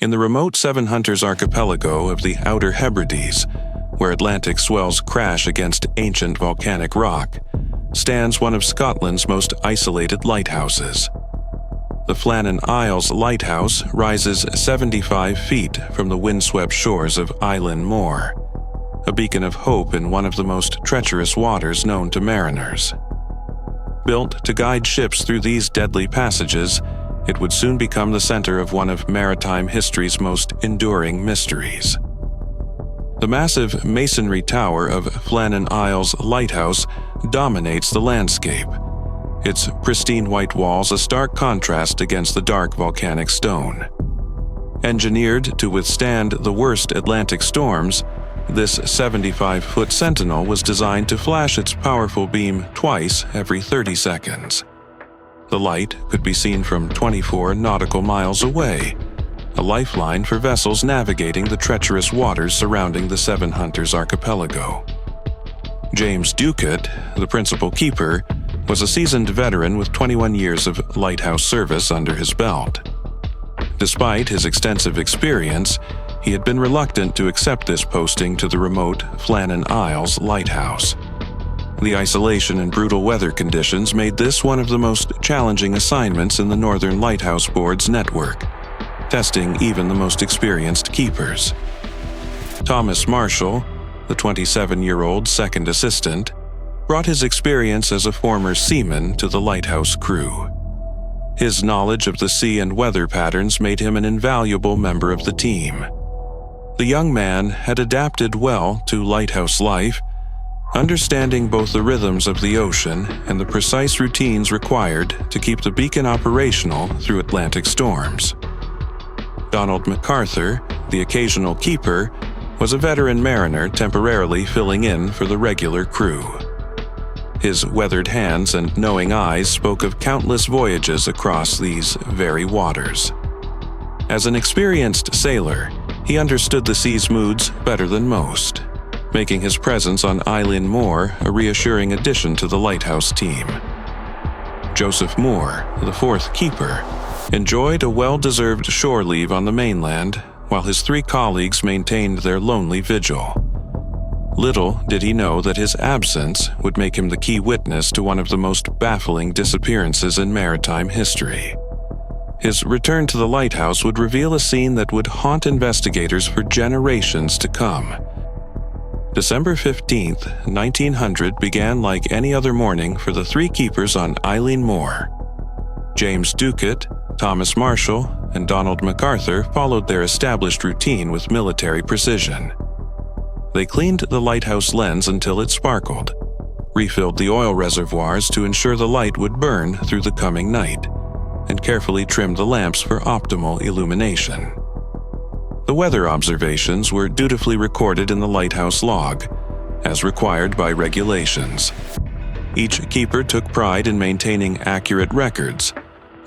In the remote Seven Hunters archipelago of the Outer Hebrides, where Atlantic swells crash against ancient volcanic rock, stands one of Scotland's most isolated lighthouses. The Flannan Isles Lighthouse rises 75 feet from the windswept shores of Island Moor, a beacon of hope in one of the most treacherous waters known to mariners. Built to guide ships through these deadly passages, it would soon become the center of one of maritime history's most enduring mysteries. The massive masonry tower of Flannan Isles Lighthouse dominates the landscape, its pristine white walls a stark contrast against the dark volcanic stone. Engineered to withstand the worst Atlantic storms, this 75-foot sentinel was designed to flash its powerful beam twice every 30 seconds. The light could be seen from 24 nautical miles away, a lifeline for vessels navigating the treacherous waters surrounding the Seven Hunters archipelago. James Ducat, the principal keeper, was a seasoned veteran with 21 years of lighthouse service under his belt. Despite his extensive experience, he had been reluctant to accept this posting to the remote Flannan Isles Lighthouse. The isolation and brutal weather conditions made this one of the most challenging assignments in the Northern Lighthouse Board's network, testing even the most experienced keepers. Thomas Marshall, the 27-year-old second assistant, brought his experience as a former seaman to the lighthouse crew. His knowledge of the sea and weather patterns made him an invaluable member of the team. The young man had adapted well to lighthouse life, understanding both the rhythms of the ocean and the precise routines required to keep the beacon operational through Atlantic storms. Donald MacArthur, the occasional keeper, was a veteran mariner temporarily filling in for the regular crew. His weathered hands and knowing eyes spoke of countless voyages across these very waters. As an experienced sailor, he understood the sea's moods better than most, making his presence on Island Moor a reassuring addition to the lighthouse team. Joseph Moore, the fourth keeper, enjoyed a well-deserved shore leave on the mainland while his three colleagues maintained their lonely vigil. Little did he know that his absence would make him the key witness to one of the most baffling disappearances in maritime history. His return to the lighthouse would reveal a scene that would haunt investigators for generations to come. December 15, 1900 began like any other morning for the three keepers on Island Moor. James Ducat, Thomas Marshall, and Donald MacArthur followed their established routine with military precision. They cleaned the lighthouse lens until it sparkled, refilled the oil reservoirs to ensure the light would burn through the coming night, and carefully trimmed the lamps for optimal illumination. The weather observations were dutifully recorded in the lighthouse log, as required by regulations. Each keeper took pride in maintaining accurate records,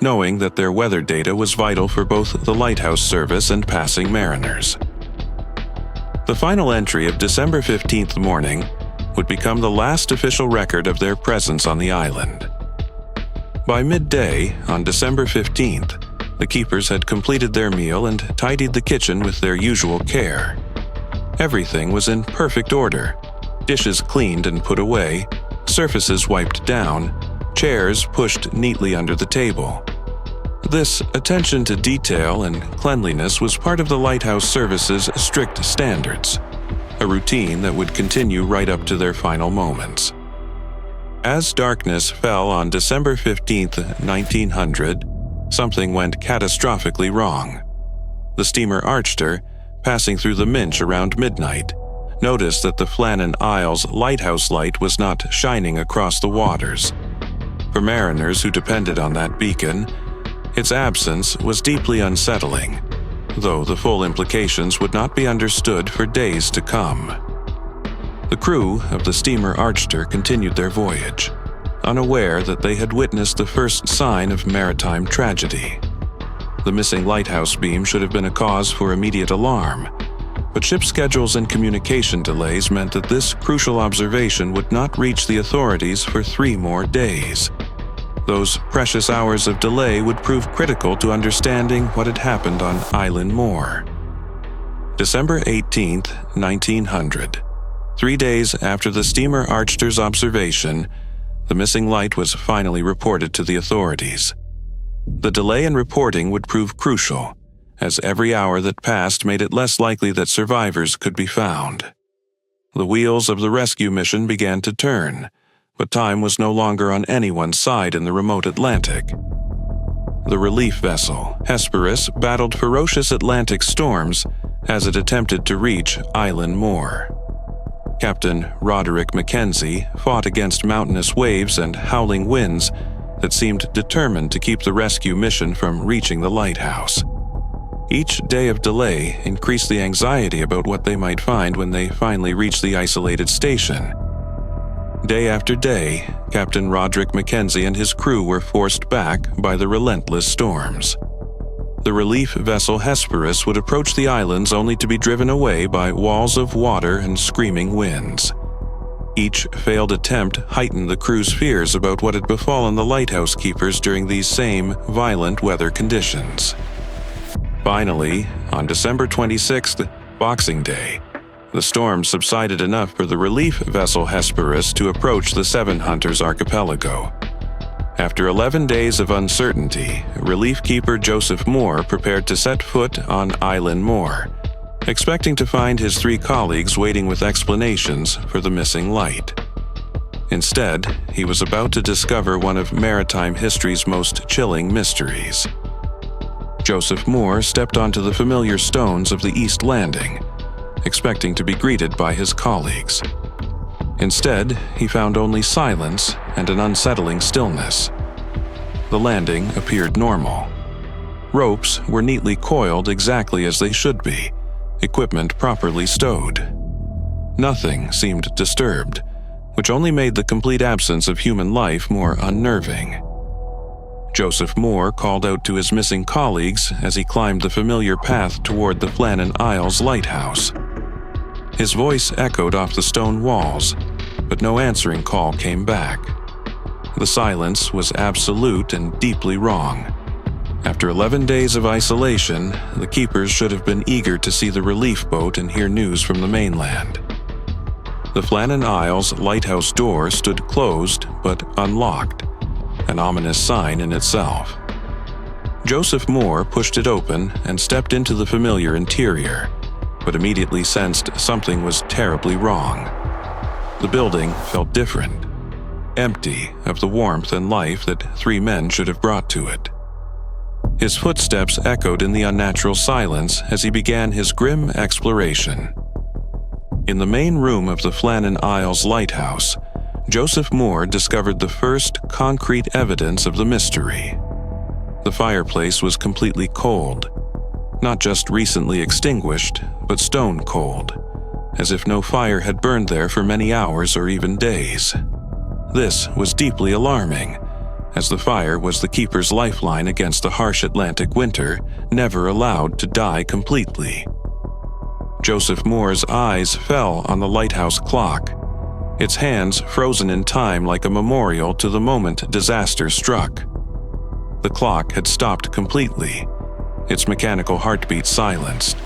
knowing that their weather data was vital for both the lighthouse service and passing mariners. The final entry of December 15th morning would become the last official record of their presence on the island. By midday on December 15th, the keepers had completed their meal and tidied the kitchen with their usual care. Everything was in perfect order, dishes cleaned and put away, surfaces wiped down, chairs pushed neatly under the table. This attention to detail and cleanliness was part of the lighthouse service's strict standards, a routine that would continue right up to their final moments. As darkness fell on December 15, 1900, something went catastrophically wrong. The steamer Archer, passing through the Minch around midnight, noticed that the Flannan Isles lighthouse light was not shining across the waters. For mariners who depended on that beacon, its absence was deeply unsettling, though the full implications would not be understood for days to come. The crew of the steamer Archer continued their voyage, unaware that they had witnessed the first sign of maritime tragedy. The missing lighthouse beam should have been a cause for immediate alarm, but ship schedules and communication delays meant that this crucial observation would not reach the authorities for 3 more days. Those precious hours of delay would prove critical to understanding what had happened on Island Moor. December 18, 1900. 3 days after the steamer Archer's observation, the missing light was finally reported to the authorities. The delay in reporting would prove crucial, as every hour that passed made it less likely that survivors could be found. The wheels of the rescue mission began to turn, but time was no longer on anyone's side in the remote Atlantic. The relief vessel, Hesperus, battled ferocious Atlantic storms as it attempted to reach Island Moor. Captain Roderick Mackenzie fought against mountainous waves and howling winds that seemed determined to keep the rescue mission from reaching the lighthouse. Each day of delay increased the anxiety about what they might find when they finally reached the isolated station. Day after day, Captain Roderick Mackenzie and his crew were forced back by the relentless storms. The relief vessel Hesperus would approach the islands only to be driven away by walls of water and screaming winds. Each failed attempt heightened the crew's fears about what had befallen the lighthouse keepers during these same violent weather conditions. Finally, on December 26th, Boxing Day, the storm subsided enough for the relief vessel Hesperus to approach the Seven Hunters archipelago. After 11 days of uncertainty, relief keeper Joseph Moore prepared to set foot on Island Moor, expecting to find his 3 colleagues waiting with explanations for the missing light. Instead, he was about to discover one of maritime history's most chilling mysteries. Joseph Moore stepped onto the familiar stones of the East Landing, expecting to be greeted by his colleagues. Instead, he found only silence and an unsettling stillness. The landing appeared normal. Ropes were neatly coiled exactly as they should be, equipment properly stowed. Nothing seemed disturbed, which only made the complete absence of human life more unnerving. Joseph Moore called out to his missing colleagues as he climbed the familiar path toward the Flannan Isles lighthouse. His voice echoed off the stone walls, but no answering call came back. The silence was absolute and deeply wrong. After 11 days of isolation, the keepers should have been eager to see the relief boat and hear news from the mainland. The Flannan Isles lighthouse door stood closed but unlocked, an ominous sign in itself. Joseph Moore pushed it open and stepped into the familiar interior, but immediately sensed something was terribly wrong. The building felt different, empty of the warmth and life that 3 men should have brought to it. His footsteps echoed in the unnatural silence as he began his grim exploration. In the main room of the Flannan Isles lighthouse, Joseph Moore discovered the first concrete evidence of the mystery. The fireplace was completely cold, not just recently extinguished, but stone cold, as if no fire had burned there for many hours or even days. This was deeply alarming, as the fire was the keeper's lifeline against the harsh Atlantic winter, never allowed to die completely. Joseph Moore's eyes fell on the lighthouse clock, its hands frozen in time like a memorial to the moment disaster struck. The clock had stopped completely, its mechanical heartbeat silenced.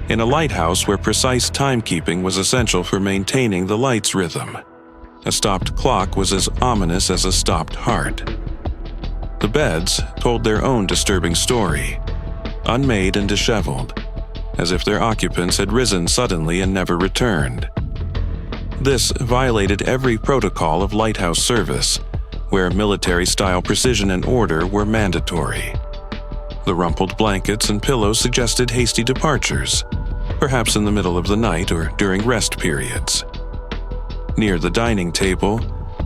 In a lighthouse where precise timekeeping was essential for maintaining the light's rhythm, a stopped clock was as ominous as a stopped heart. The beds told their own disturbing story, unmade and disheveled, as if their occupants had risen suddenly and never returned. This violated every protocol of lighthouse service, where military-style precision and order were mandatory. The rumpled blankets and pillows suggested hasty departures, perhaps in the middle of the night or during rest periods. Near the dining table,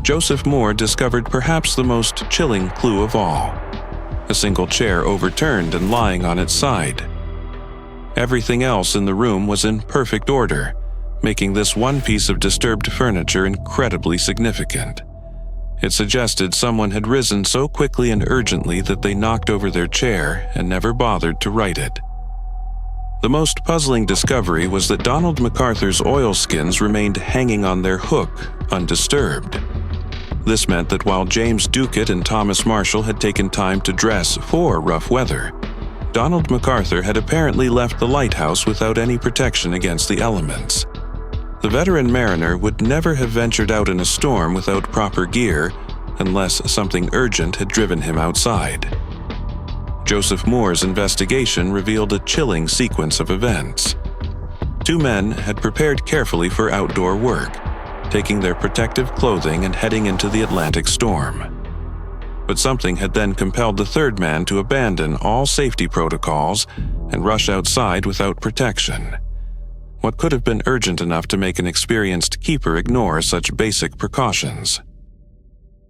Joseph Moore discovered perhaps the most chilling clue of all: a single chair overturned and lying on its side. Everything else in the room was in perfect order, making this one piece of disturbed furniture incredibly significant. It suggested someone had risen so quickly and urgently that they knocked over their chair and never bothered to right it. The most puzzling discovery was that Donald MacArthur's oilskins remained hanging on their hook, undisturbed. This meant that while James Ducat and Thomas Marshall had taken time to dress for rough weather, Donald MacArthur had apparently left the lighthouse without any protection against the elements. The veteran mariner would never have ventured out in a storm without proper gear unless something urgent had driven him outside. Joseph Moore's investigation revealed a chilling sequence of events. Two men had prepared carefully for outdoor work, taking their protective clothing and heading into the Atlantic storm. But something had then compelled the third man to abandon all safety protocols and rush outside without protection. What could have been urgent enough to make an experienced keeper ignore such basic precautions?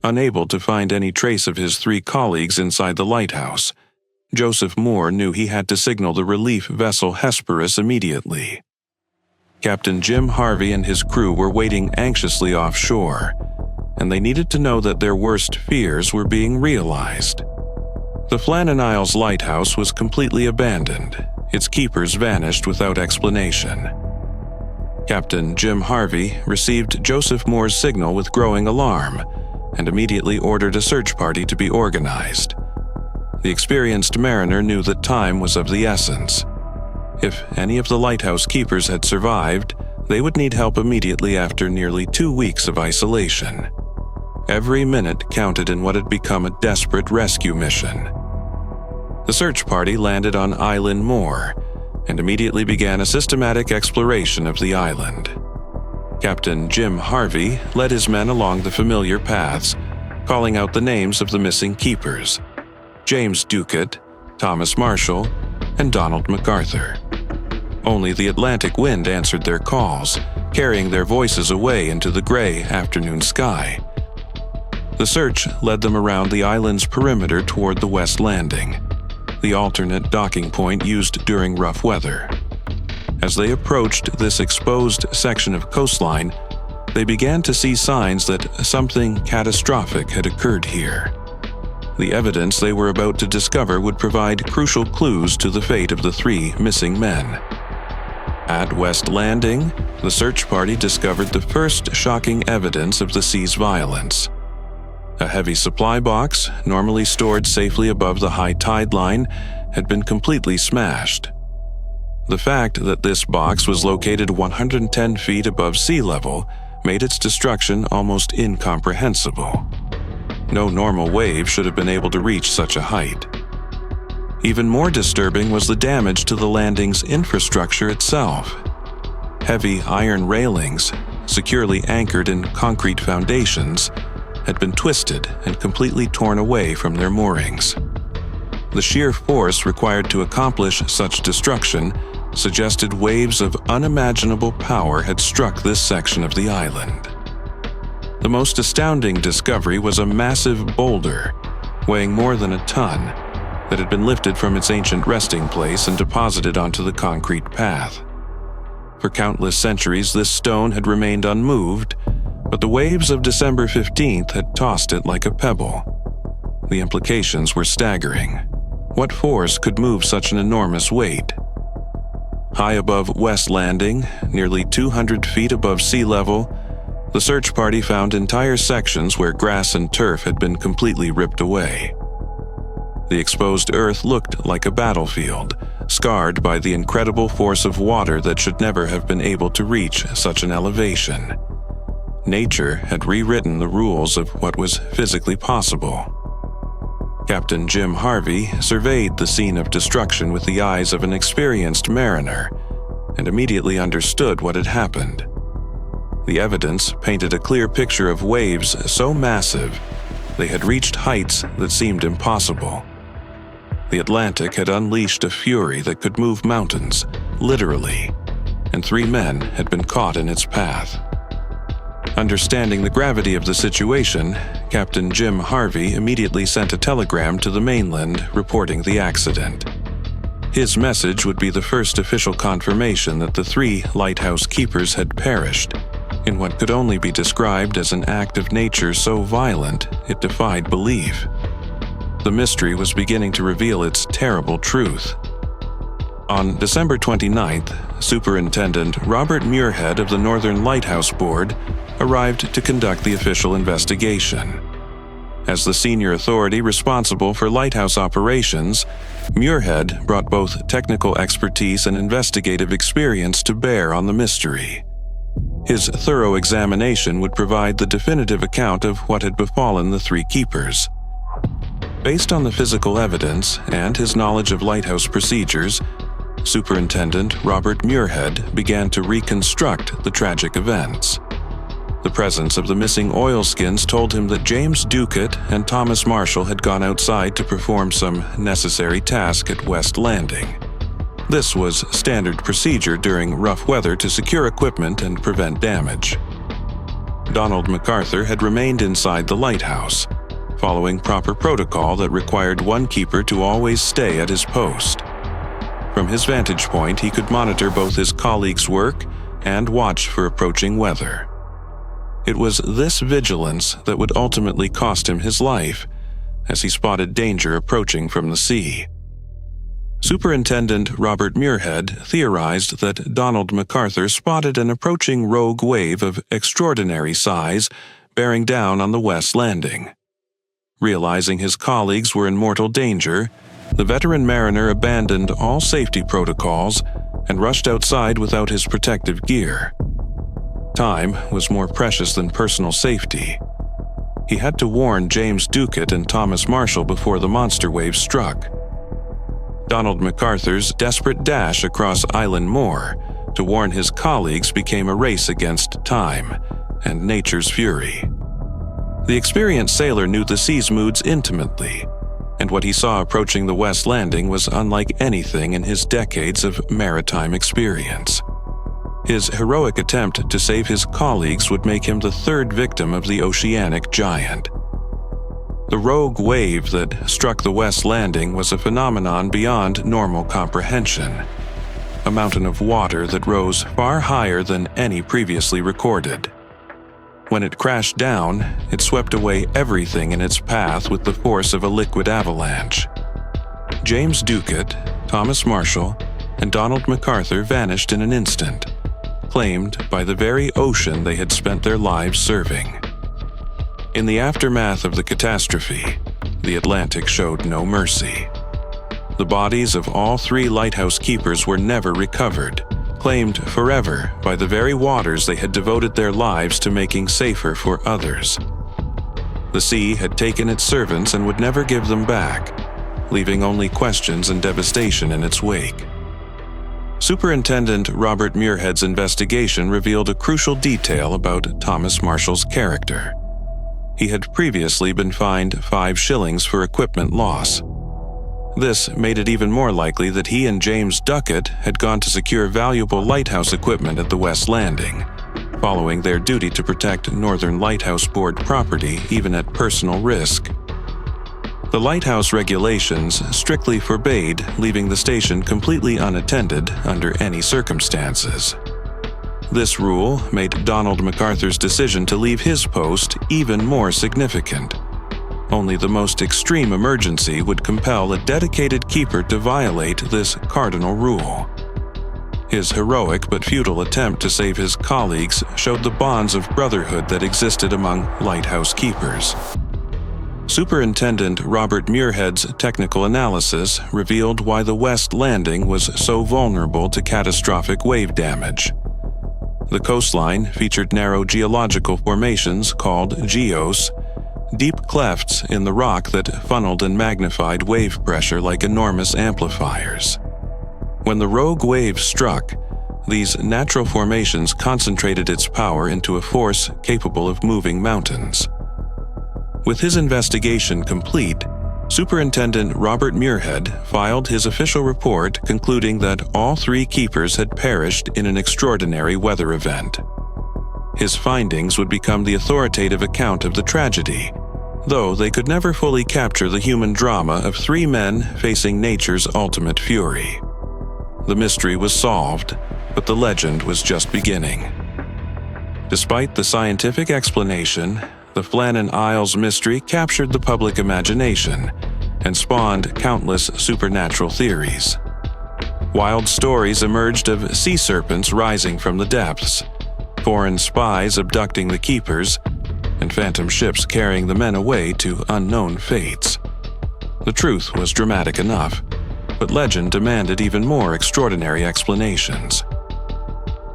Unable to find any trace of his three colleagues inside the lighthouse, Joseph Moore knew he had to signal the relief vessel Hesperus immediately. Captain Jim Harvey and his crew were waiting anxiously offshore, and they needed to know that their worst fears were being realized. The Flannan Isles lighthouse was completely abandoned, its keepers vanished without explanation. Captain Jim Harvey received Joseph Moore's signal with growing alarm and immediately ordered a search party to be organized. The experienced mariner knew that time was of the essence. If any of the lighthouse keepers had survived, they would need help immediately after nearly 2 weeks of isolation. Every minute counted in what had become a desperate rescue mission. The search party landed on Island Moore and immediately began a systematic exploration of the island. Captain Jim Harvey led his men along the familiar paths, calling out the names of the missing keepers: James Ducat, Thomas Marshall, and Donald MacArthur. Only the Atlantic wind answered their calls, carrying their voices away into the gray afternoon sky. The search led them around the island's perimeter toward the West Landing, the alternate docking point used during rough weather. As they approached this exposed section of coastline, they began to see signs that something catastrophic had occurred here. The evidence they were about to discover would provide crucial clues to the fate of the three missing men. At West Landing, the search party discovered the first shocking evidence of the sea's violence. A heavy supply box, normally stored safely above the high tide line, had been completely smashed. The fact that this box was located 110 feet above sea level made its destruction almost incomprehensible. No normal wave should have been able to reach such a height. Even more disturbing was the damage to the landing's infrastructure itself. Heavy iron railings, securely anchored in concrete foundations, had been twisted and completely torn away from their moorings. The sheer force required to accomplish such destruction suggested waves of unimaginable power had struck this section of the island. The most astounding discovery was a massive boulder, weighing more than a ton, that had been lifted from its ancient resting place and deposited onto the concrete path. For countless centuries, this stone had remained unmoved, but the waves of December 15th had tossed it like a pebble. The implications were staggering. What force could move such an enormous weight? High above West Landing, nearly 200 feet above sea level, the search party found entire sections where grass and turf had been completely ripped away. The exposed earth looked like a battlefield, scarred by the incredible force of water that should never have been able to reach such an elevation. Nature had rewritten the rules of what was physically possible. Captain Jim Harvey surveyed the scene of destruction with the eyes of an experienced mariner and immediately understood what had happened. The evidence painted a clear picture of waves so massive they had reached heights that seemed impossible. The Atlantic had unleashed a fury that could move mountains, literally, and 3 men had been caught in its path. Understanding the gravity of the situation, Captain Jim Harvey immediately sent a telegram to the mainland reporting the accident. His message would be the first official confirmation that the 3 lighthouse keepers had perished, in what could only be described as an act of nature so violent it defied belief. The mystery was beginning to reveal its terrible truth. On December 29th, Superintendent Robert Muirhead of the Northern Lighthouse Board arrived to conduct the official investigation. As the senior authority responsible for lighthouse operations, Muirhead brought both technical expertise and investigative experience to bear on the mystery. His thorough examination would provide the definitive account of what had befallen the three keepers. Based on the physical evidence and his knowledge of lighthouse procedures, Superintendent Robert Muirhead began to reconstruct the tragic events. The presence of the missing oilskins told him that James Ducat and Thomas Marshall had gone outside to perform some necessary task at West Landing. This was standard procedure during rough weather to secure equipment and prevent damage. Donald MacArthur had remained inside the lighthouse, following proper protocol that required one keeper to always stay at his post. From his vantage point, he could monitor both his colleagues' work and watch for approaching weather. It was this vigilance that would ultimately cost him his life, as he spotted danger approaching from the sea. Superintendent Robert Muirhead theorized that Donald MacArthur spotted an approaching rogue wave of extraordinary size bearing down on the West Landing. Realizing his colleagues were in mortal danger, the veteran mariner abandoned all safety protocols and rushed outside without his protective gear. Time was more precious than personal safety. He had to warn James Ducat and Thomas Marshall before the monster wave struck. Donald MacArthur's desperate dash across Island Moor to warn his colleagues became a race against time and nature's fury. The experienced sailor knew the sea's moods intimately, and what he saw approaching the West Landing was unlike anything in his decades of maritime experience. His heroic attempt to save his colleagues would make him the third victim of the oceanic giant. The rogue wave that struck the West Landing was a phenomenon beyond normal comprehension, a mountain of water that rose far higher than any previously recorded. When it crashed down, it swept away everything in its path with the force of a liquid avalanche. James Ducat, Thomas Marshall, and Donald MacArthur vanished in an instant, claimed by the very ocean they had spent their lives serving. In the aftermath of the catastrophe, the Atlantic showed no mercy. The bodies of all three lighthouse keepers were never recovered, claimed forever by the very waters they had devoted their lives to making safer for others. The sea had taken its servants and would never give them back, leaving only questions and devastation in its wake. Superintendent Robert Muirhead's investigation revealed a crucial detail about Thomas Marshall's character. He had previously been fined 5 shillings for equipment loss. This made it even more likely that he and James Ducat had gone to secure valuable lighthouse equipment at the West Landing, following their duty to protect Northern Lighthouse Board property even at personal risk. The lighthouse regulations strictly forbade leaving the station completely unattended under any circumstances. This rule made Donald MacArthur's decision to leave his post even more significant. Only the most extreme emergency would compel a dedicated keeper to violate this cardinal rule. His heroic but futile attempt to save his colleagues showed the bonds of brotherhood that existed among lighthouse keepers. Superintendent Robert Muirhead's technical analysis revealed why the West Landing was so vulnerable to catastrophic wave damage. The coastline featured narrow geological formations called geos, deep clefts in the rock that funneled and magnified wave pressure like enormous amplifiers. When the rogue wave struck, these natural formations concentrated its power into a force capable of moving mountains. With his investigation complete, Superintendent Robert Muirhead filed his official report concluding that all 3 keepers had perished in an extraordinary weather event. His findings would become the authoritative account of the tragedy, though they could never fully capture the human drama of 3 men facing nature's ultimate fury. The mystery was solved, but the legend was just beginning. Despite the scientific explanation, the Flannan Isles mystery captured the public imagination and spawned countless supernatural theories. Wild stories emerged of sea serpents rising from the depths, foreign spies abducting the keepers, and phantom ships carrying the men away to unknown fates. The truth was dramatic enough, but legend demanded even more extraordinary explanations.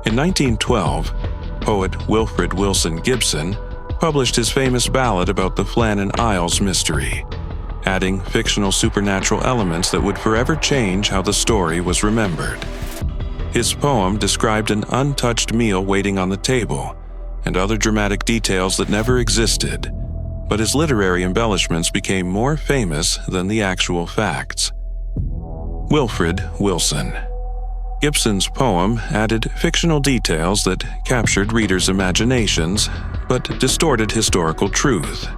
In 1912, poet Wilfred Wilson Gibson published his famous ballad about the Flannan Isles mystery, adding fictional supernatural elements that would forever change how the story was remembered. His poem described an untouched meal waiting on the table and other dramatic details that never existed, but his literary embellishments became more famous than the actual facts. Wilfred Wilson. Gibson's poem added fictional details that captured readers' imaginations, but distorted historical truth.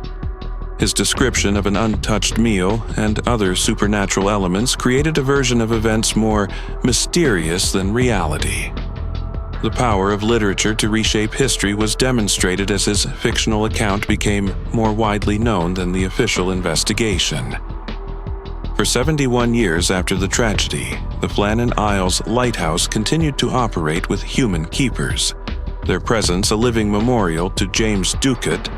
His description of an untouched meal and other supernatural elements created a version of events more mysterious than reality. The power of literature to reshape history was demonstrated as his fictional account became more widely known than the official investigation. For 71 years after the tragedy, the Flannan Isles Lighthouse continued to operate with human keepers, their presence a living memorial to James Ducat,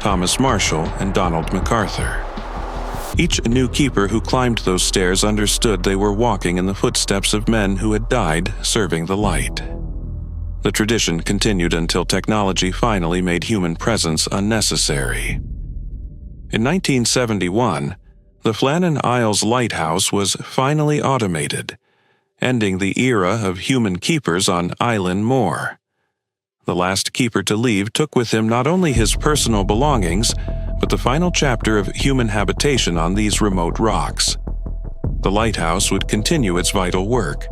Thomas Marshall, and Donald MacArthur. Each new keeper who climbed those stairs understood they were walking in the footsteps of men who had died serving the light. The tradition continued until technology finally made human presence unnecessary. In 1971, the Flannan Isles Lighthouse was finally automated, ending the era of human keepers on Island Moor. The last keeper to leave took with him not only his personal belongings, but the final chapter of human habitation on these remote rocks. The lighthouse would continue its vital work,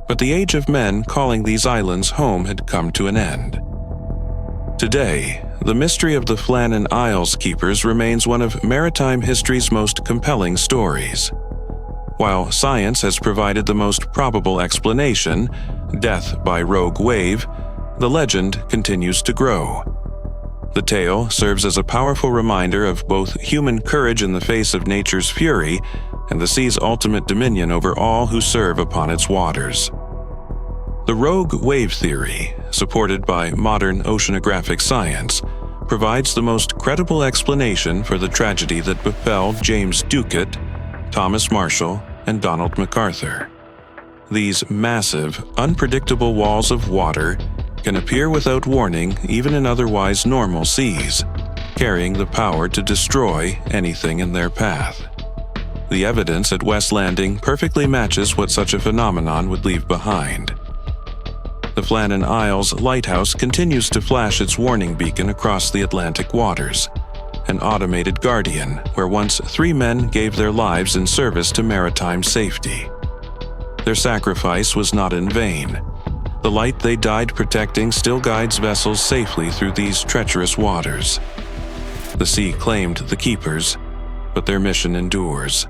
but the age of men calling these islands home had come to an end. Today, the mystery of the Flannan Isles keepers remains one of maritime history's most compelling stories. While science has provided the most probable explanation, death by rogue wave, the legend continues to grow. The tale serves as a powerful reminder of both human courage in the face of nature's fury and the sea's ultimate dominion over all who serve upon its waters. The rogue wave theory, supported by modern oceanographic science, provides the most credible explanation for the tragedy that befell James Ducat, Thomas Marshall, and Donald MacArthur. These massive, unpredictable walls of water can appear without warning even in otherwise normal seas, carrying the power to destroy anything in their path. The evidence at West Landing perfectly matches what such a phenomenon would leave behind. The Flannan Isles Lighthouse continues to flash its warning beacon across the Atlantic waters, an automated guardian where once 3 men gave their lives in service to maritime safety. Their sacrifice was not in vain. The light they died protecting still guides vessels safely through these treacherous waters. The sea claimed the keepers, but their mission endures.